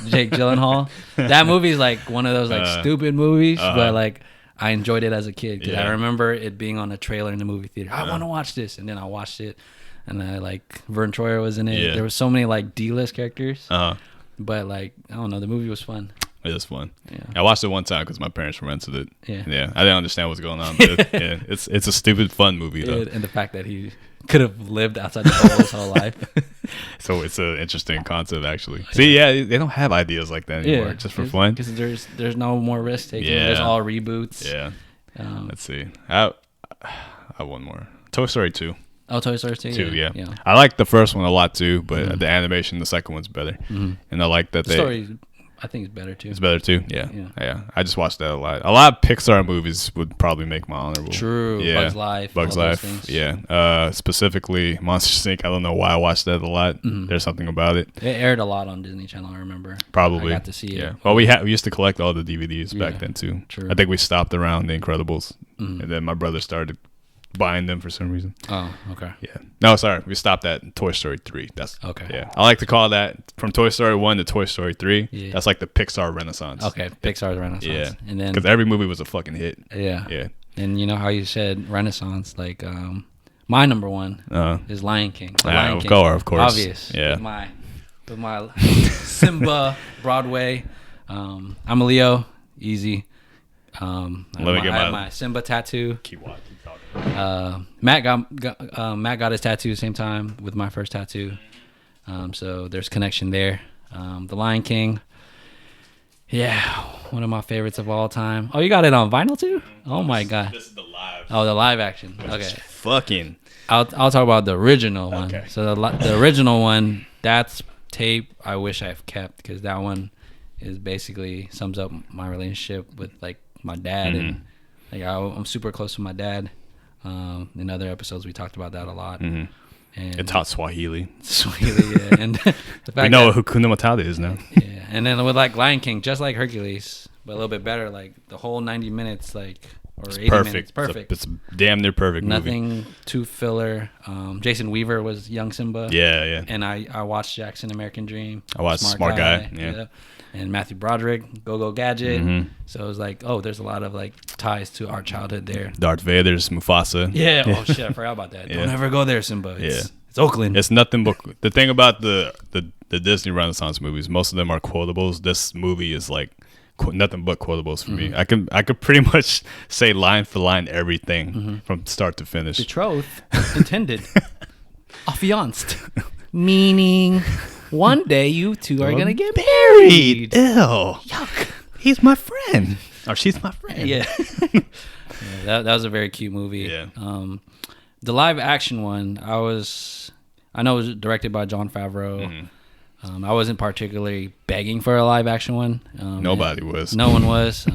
Jake Gyllenhaal. That movie is like one of those like stupid movies, but like I enjoyed it as a kid because I remember it being on a trailer in the movie theater. I want to watch this, and then I watched it, and I like Vern Troyer was in it. Yeah. There was so many like D-list characters, but like I don't know, the movie was fun. It is fun. Yeah. I watched it one time because my parents rented it. Yeah. I didn't understand what's going on. But it's a stupid fun movie though. And the fact that he could have lived outside the bubble his whole life. So it's an interesting concept actually. See, they don't have ideas like that anymore. Just for fun. Because there's no more risk taking. Yeah. There's all reboots. Yeah. Let's see. I have one more. Toy Story 2. Oh, Toy Story 2? Yeah. I like the first one a lot too, but the animation, the second one's better. And I like that the story's I think it's better too. It's better too. Yeah. I just watched that a lot. A lot of Pixar movies would probably make my honorable. True. Yeah. Bugs Life. Yeah. Specifically Monsters Inc. I don't know why I watched that a lot. There's something about it. It aired a lot on Disney Channel. I remember. Probably. I got to see it. Yeah. Well, we used to collect all the DVDs back then too. True. I think we stopped around The Incredibles, and then my brother started buying them for some reason. Oh, okay. Yeah. No, sorry. We stopped at Toy Story 3. That's okay. Yeah. I like to call that from Toy Story 1 to Toy Story 3. Yeah. That's like the Pixar Renaissance. Okay. Pixar's Renaissance. Yeah. And then, because every movie was a fucking hit. Yeah. Yeah. And you know how you said Renaissance, like my number one is Lion King. Lion King. Of course. Obvious. Yeah. With my Simba Broadway. I'm a Leo. Easy. I have my Simba tattoo. Keep talking. Matt got his tattoo same time with my first tattoo. So there's connection there. The Lion King. Yeah, one of my favorites of all time. Oh, you got it on vinyl too? Oh my god. This is the live. Oh, the live action. Okay. Fucking. I'll talk about the original one. Okay. So the original one, that's tape I wish I've kept, because that one is basically sums up my relationship with like my dad, and like I'm super close to my dad. In other episodes we talked about that a lot. And it taught Swahili. Yeah. And the fact we know what Hakuna Matata is now. Yeah. And then with like Lion King, just like Hercules, but a little bit better, like the whole 90 minutes, like, or it's 80 perfect. Minutes. Perfect. It's damn near perfect Nothing movie. Too filler. Jason Weaver was young Simba. Yeah. And I watched Jackson American Dream. I watched Smart Guy. Yeah. And Matthew Broderick, Go-Go Gadget. So it was like, oh, there's a lot of like ties to our childhood there. Darth Vader's Mufasa. Yeah. Oh shit, I forgot about that. Don't ever go there, Simba. It's Oakland. It's nothing but the thing about the Disney Renaissance movies. Most of them are quotables. This movie is like nothing but quotables for me. I could pretty much say line for line everything from start to finish. Betrothed, intended, affianced, meaning one day you two are gonna get married. Ew. Yuck. He's my friend. Or she's my friend. Yeah. That was a very cute movie. Yeah. The live action one, I know it was directed by Jon Favreau. I wasn't particularly begging for a live action one. Nobody was. No one was.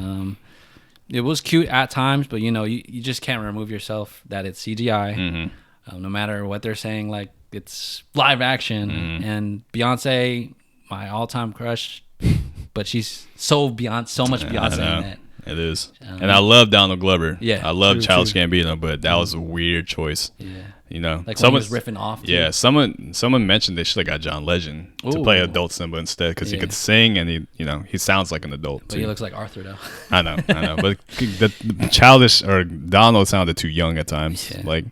It was cute at times, but you just can't remove yourself that it's CGI. No matter what they're saying, like it's live action. And Beyonce, my all-time crush, but she's so much Beyonce in that. It is. And I love Donald Glover. Yeah. I love Childish Gambino, but that was a weird choice. Yeah. Like someone was riffing off. Yeah. Someone mentioned they should have got John Legend to play adult Simba instead, because he could sing and he sounds like an adult. But he looks like Arthur though. I know. But the Childish or Donald sounded too young at times. Yeah. Like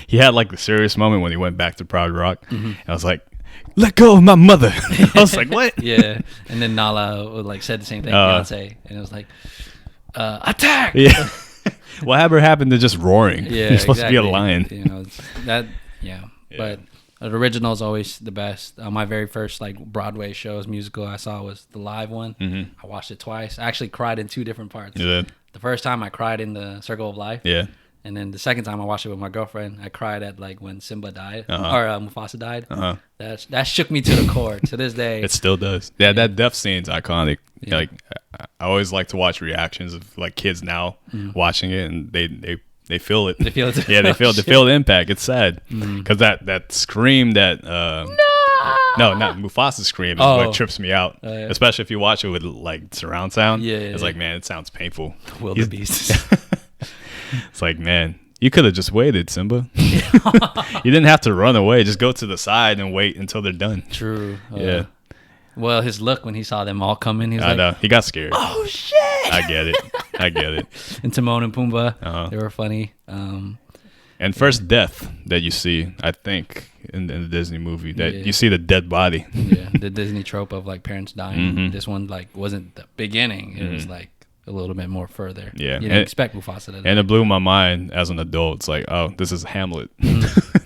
he had like the serious moment when he went back to Proud Rock. And I was like, let go of my mother. I was like, what? Yeah. And then Nala like said the same thing, Beyonce, and it was like, attack. Yeah. Whatever happened to just roaring? Yeah, you're supposed to be a lion. But the original is always the best. My very first like Broadway musical I saw was the live one. I watched it twice. I actually cried in two different parts. You did? The first time I cried in the Circle of Life. Yeah. And then the second time I watched it with my girlfriend, I cried at like when Simba died or Mufasa died. That shook me to the core. To this day, it still does. Yeah, that death scene's iconic. Yeah. Like I always like to watch reactions of like kids now watching it, and they feel it. They feel it. Yeah, they feel the impact. It's sad because that scream that no, not Mufasa's scream is what trips me out. Especially if you watch it with like surround sound. Yeah, it's like, man, it sounds painful. Wildebeest. It's like, man, you could have just waited, Simba. You didn't have to run away. Just go to the side and wait until they're done. True. Yeah. Well, his look when he saw them all coming, I know. He got scared. Oh, shit. I get it. And Timon and Pumbaa, they were funny. And first death that you see, I think, in the Disney movie, that you see the dead body. Yeah, the Disney trope of like parents dying. This one like wasn't the beginning. It was like a little bit more further. Yeah. You didn't expect Mufasa to die. And it blew my mind as an adult. It's like, oh, this is Hamlet.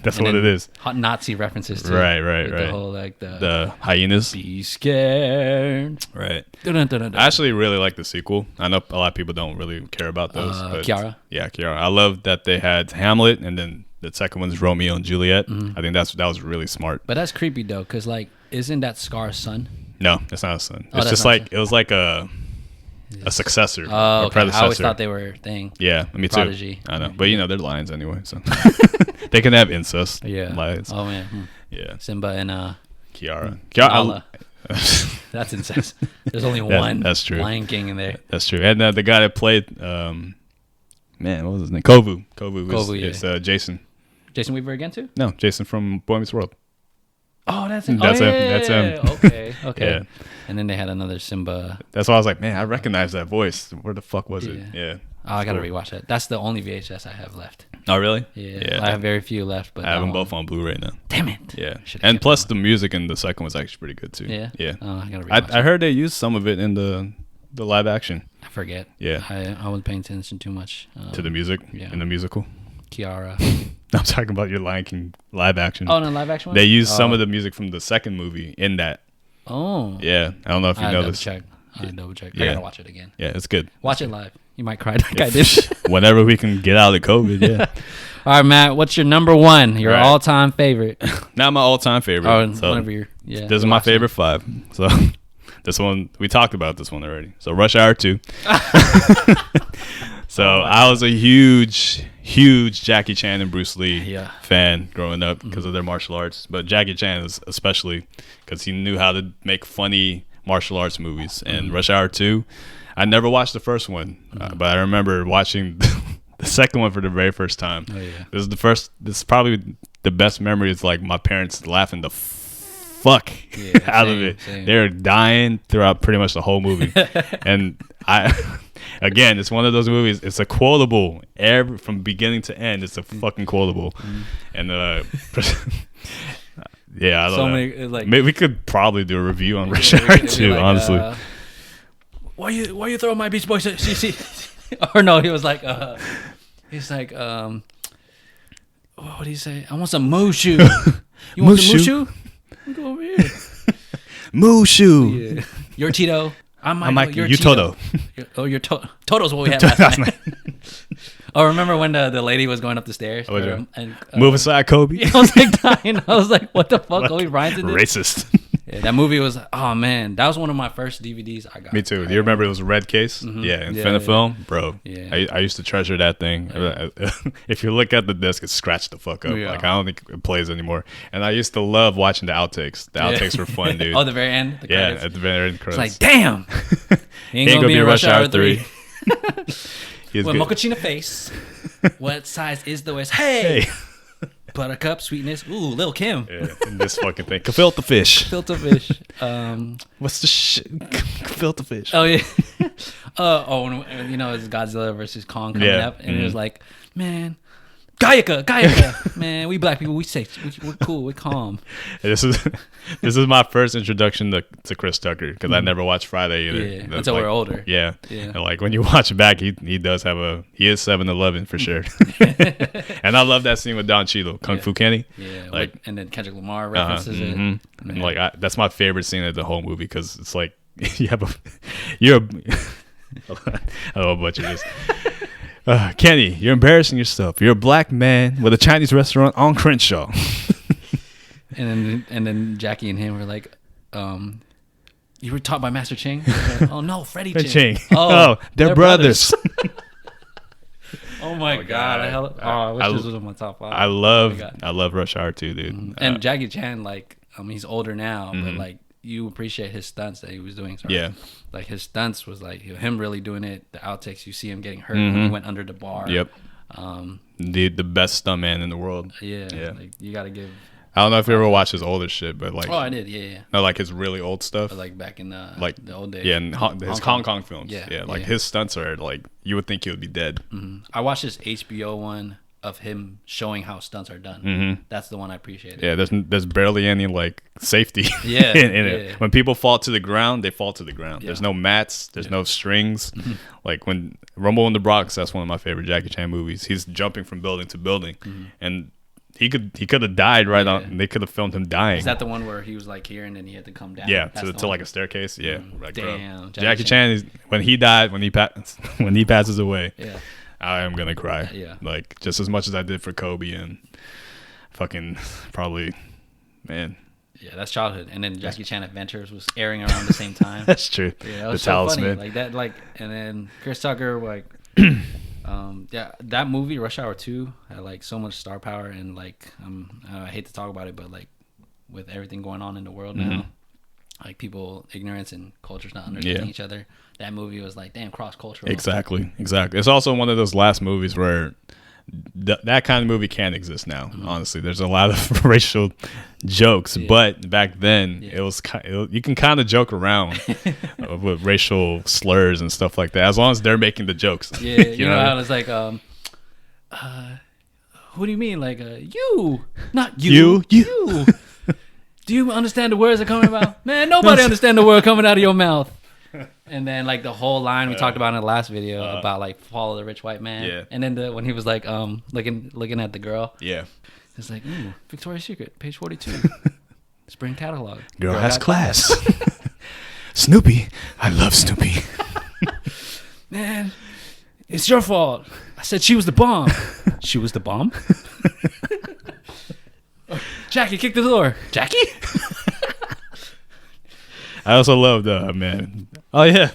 That's what it is. Hot Nazi references too. Right. The whole like the hyenas. Be scared. Right. I actually really like the sequel. I know a lot of people don't really care about those. But Kiara. Yeah, Kiara. I love that they had Hamlet, and then the second one's Romeo and Juliet. I think that was really smart. But that's creepy though, because like, isn't that Scar's son? No, it's not a son. It's just like it was like a successor. Oh, or predecessor. I always thought they were thing. Yeah, me too. Prodigy. I know, but they're lions anyway, so they can have incest. Yeah. Lions. Oh man. Yeah. Simba and Kiara. That's incest. There's only one. That's true. Lion King in there. That's true. And the guy that played, man, what was his name? Kovu. It's Jason. Jason Weaver again too? No, Jason from Boy Meets World. Oh, that's him. That's him. Yeah. That's him. Okay. Yeah. And then they had another Simba. That's why I was like, man, I recognize that voice. Where the fuck was it? Yeah. Oh, I gotta rewatch that. That's the only VHS I have left. Oh, really? Yeah. I have very few left, but I have them both on Blu-ray now. Damn it. Yeah. And plus, the music in the second was actually pretty good too. Yeah. Yeah. Oh, I gotta rewatch I heard they used some of it in the live action. I forget. Yeah. I wasn't paying attention too much to the music. Yeah. In the musical. Kiara. I'm talking about your Lion King live action. Oh, no, live action one? They used some of the music from the second movie in that. Oh. Yeah. I don't know if you know this. I double check. Yeah. I gotta watch it again. Yeah, it's good. Watch it live. You might cry like I did. Whenever we can get out of COVID, yeah. All right, Matt, what's your number one? Your all-time favorite? Not my all-time favorite. Oh, so whenever you're... Yeah. This is my favorite 5. So this one, we talked about this one already. So Rush Hour 2. So I was a huge Jackie Chan and Bruce Lee fan growing up because of their martial arts. But Jackie Chan is especially because he knew how to make funny martial arts movies. And Rush Hour 2, I never watched the first one, but I remember watching the second one for the very first time. Oh, yeah. This is probably the best memory. Is like my parents laughing the fuck out of it. Same. They're dying throughout pretty much the whole movie. And again, it's one of those movies. It's a quotable from beginning to end. It's a fucking quotable. And yeah, I love that. Maybe we could probably do a review on Rush Hour 2, honestly. Why you throwing my Beach Boys? Or no, he was like, he's like, what did he say? I want some Mushu. You want some Mushu? Go over here. Mushu. Yeah. You're Tito. I'm Michael. You Toto. You're Toto's what we had last night. Oh, remember when the lady was going up the stairs? Move aside, Kobe. I was like dying. I was like, what the fuck? Kobe Bryant's in this? Racist. Yeah, that movie was, oh man, that was one of my first DVDs I got. Me too. Do you remember it was a red case? Yeah, Infinifilm, bro. Yeah. I used to treasure that thing. Yeah. If you look at the disc, it's scratched the fuck up. Yeah. Like I don't think it plays anymore. And I used to love watching the outtakes. The outtakes were fun, dude. Oh, the very end. The credits. At the very end credits. It's like, damn, he ain't gonna be in Rush Hour 3. With mochaccino face. What size is the waist? Hey. Buttercup, sweetness. Ooh, Lil Kim. Yeah, this fucking thing. Filter fish. Filter fish. What's the shit? Filter fish. Oh, yeah. When, it's Godzilla versus Kong coming up. And it was like, man, Gaiaka. Man, we black people, we safe. We're cool. We're calm. This is my first introduction to Chris Tucker because I never watched Friday either. Yeah, until we're older. Yeah. And like when you watch it back, he does have he is 7-Eleven for sure. And I love that scene with Don Cheadle, Kung Fu Kenny. Yeah. And then Kendrick Lamar references it. And like that's my favorite scene of the whole movie because it's like I don't butcher this. Kenny, you're embarrassing yourself. You're a black man with a Chinese restaurant on Crenshaw. and then Jackie and him were like, you were taught by Master Ching? Like, oh no, Freddie Ching. Oh, they're brothers. Oh my god! I wish this was on my top 5. I love Rush Hour 2, dude. And Jackie Chan, he's older now, but like you appreciate his stunts that he was doing. Yeah. Like his stunts was like him really doing it. The outtakes, you see him getting hurt when he went under the bar. Yep. The best stuntman in the world. Yeah. Like you got to give. I don't know if you ever watched his older shit, but like. Oh, I did. Yeah. No, like his really old stuff. But like back in the old days. Yeah, and his Hong Kong films. Yeah. Like his stunts are like you would think he would be dead. I watched this HBO one of him showing how stunts are done. That's the one I appreciated. Yeah, there's barely any like safety in it. When people fall to the ground, they fall to the ground. There's no mats, there's no strings. Like when Rumble in the Bronx, that's one of my favorite Jackie Chan movies. He's jumping from building to building, and he could have died right on. They could have filmed him dying. Is that the one where he was like here and then he had to come down? Yeah, to like a staircase. Yeah, like, damn. Jackie Chan when he passes away. Yeah. I am gonna cry. Yeah. Like just as much as I did for Kobe and fucking probably, man. Yeah, that's childhood. And then Jackie Chan Adventures was airing around the same time. That's true. Yeah, that was the Talisman. Funny. Like that, like, and then Chris Tucker, like, yeah, that movie Rush Hour 2 had like so much star power, and like, I hate to talk about it, but like, with everything going on in the world now, like people ignorance and cultures not understanding each other. That movie was like, damn, cross cultural. Exactly. It's also one of those last movies where that kind of movie can't exist now. Honestly, there's a lot of racial jokes, but back then it was you can kind of joke around with racial slurs and stuff like that, as long as they're making the jokes. Yeah, you know how it's like, what do you mean, like you, not you. Do you understand the words that are coming about? Man, nobody understand the word coming out of your mouth. And then like the whole line we talked about in the last video about like follow the rich white man. Yeah. And then when he was like looking at the girl. Yeah. It's like, Victoria's Secret, page 42. Spring catalog. Girl has class. Snoopy. I love Snoopy. Man, it's your fault. I said she was the bomb. She was the bomb? Jackie, kick the door. Jackie? I also loved man. Oh yeah,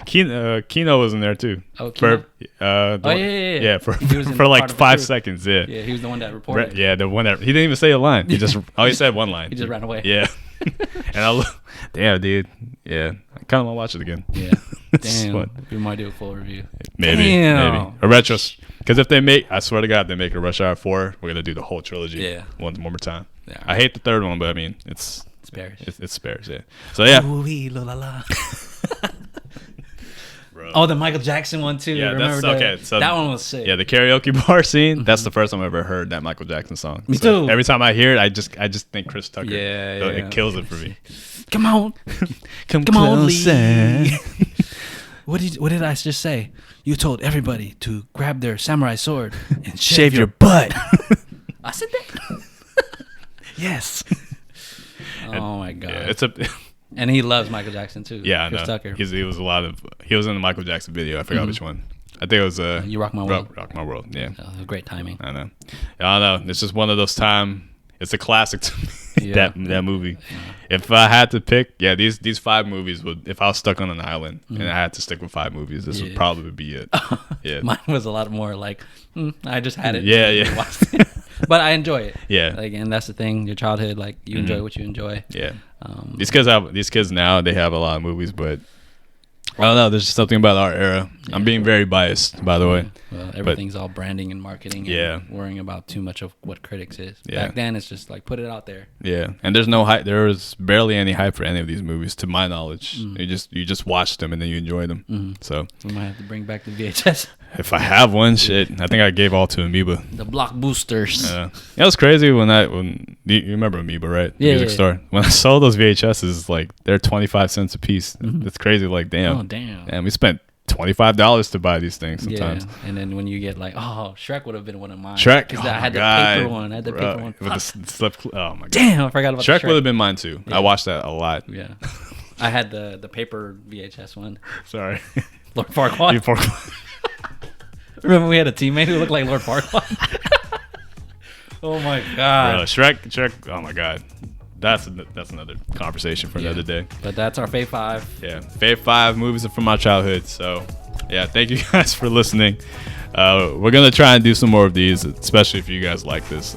Kino was in there too. Oh, Kino? Yeah, for like 5 seconds. Yeah, he was the one that reported. Yeah, the one that he didn't even say a line. He said one line. He just ran away. Yeah, and damn, dude. Yeah, I kind of want to watch it again. Yeah, damn. We might do a full review. Maybe a retro. Because if they I swear to God, they make a Rush Hour 4, we're gonna do the whole trilogy. Yeah, one more time. Yeah, I hate the third one, but I mean, it's spares. It's spares. Yeah. So yeah. Ooh-wee, la la la. Oh, the Michael Jackson one too. Yeah, remember that's okay. So that one was sick. Yeah, the karaoke bar scene. That's the first time I ever heard that Michael Jackson song. Me too. Every time I hear it, I just think Chris Tucker. Yeah, so it kills it for me. Come on, come on, Lee. What did I just say? You told everybody to grab their samurai sword and shave your butt. I said that. Yes. Oh my God. Yeah, and he loves Michael Jackson too. Yeah, Chris Tucker. He was in the Michael Jackson video. I forgot which one. I think it was You Rock My World. Rock My World. Yeah. Great timing. I know. It's just one of those it's a classic to me, that movie. Yeah. If I had to pick, these 5 movies would. If I was stuck on an island and I had to stick with 5 movies, this would probably be it. Yeah. Mine was a lot more like I just had it. Yeah. But I enjoy it. Yeah. Like, and that's the thing. Your childhood, like you enjoy what you enjoy. Yeah. These kids now, they have a lot of movies, but I don't know. There's just something about our era. I'm being very biased, by the way. Well, everything's all branding and marketing and worrying about too much of what critics is. Back then, it's just like put it out there. Yeah, and there's no hype. There was barely any hype for any of these movies, to my knowledge. You just watch them and then you enjoy them. So we might have to bring back the VHS. If I have one, shit, I think I gave all to Amoeba. The block boosters. It was crazy when you remember Amoeba, right? The music store. When I saw those VHSs, like they're 25 cents a piece. It's crazy. Like damn. Oh damn. And we spent $25 to buy these things sometimes. Yeah. And then when you get like, Shrek would have been one of mine. Shrek, because I had the paper one. With the slip. Oh my God. Damn, I forgot about Shrek. Would have been mine too. Yeah. I watched that a lot. Yeah. I had the paper VHS one. Sorry. Lord Farquaad. Remember we had a teammate who looked like Lord Farquaad? Oh my God. Bro, Shrek. Oh my God. That's another conversation for another day. But that's our Fave 5. Yeah, Fave 5 movies from my childhood. So, yeah, thank you guys for listening. We're gonna try and do some more of these, especially if you guys like this.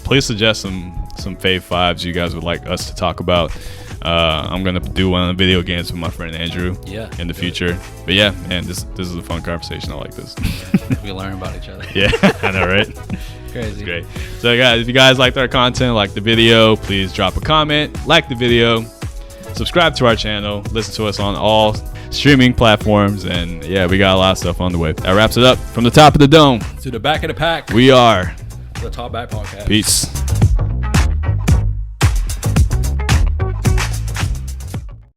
Please suggest some Fave 5s you guys would like us to talk about. I'm gonna do one on video games with my friend Andrew. In the future. But yeah, man, this is a fun conversation. I like this. We learn about each other. Yeah, I know, right? Crazy. It's great. So guys, if you guys liked our content, like the video, please drop a comment, like the video, subscribe to our channel, listen to us on all streaming platforms, and yeah, we got a lot of stuff on the way. That wraps it up. From the top of the dome to the back of the pack, we are the Top Back Podcast. Peace.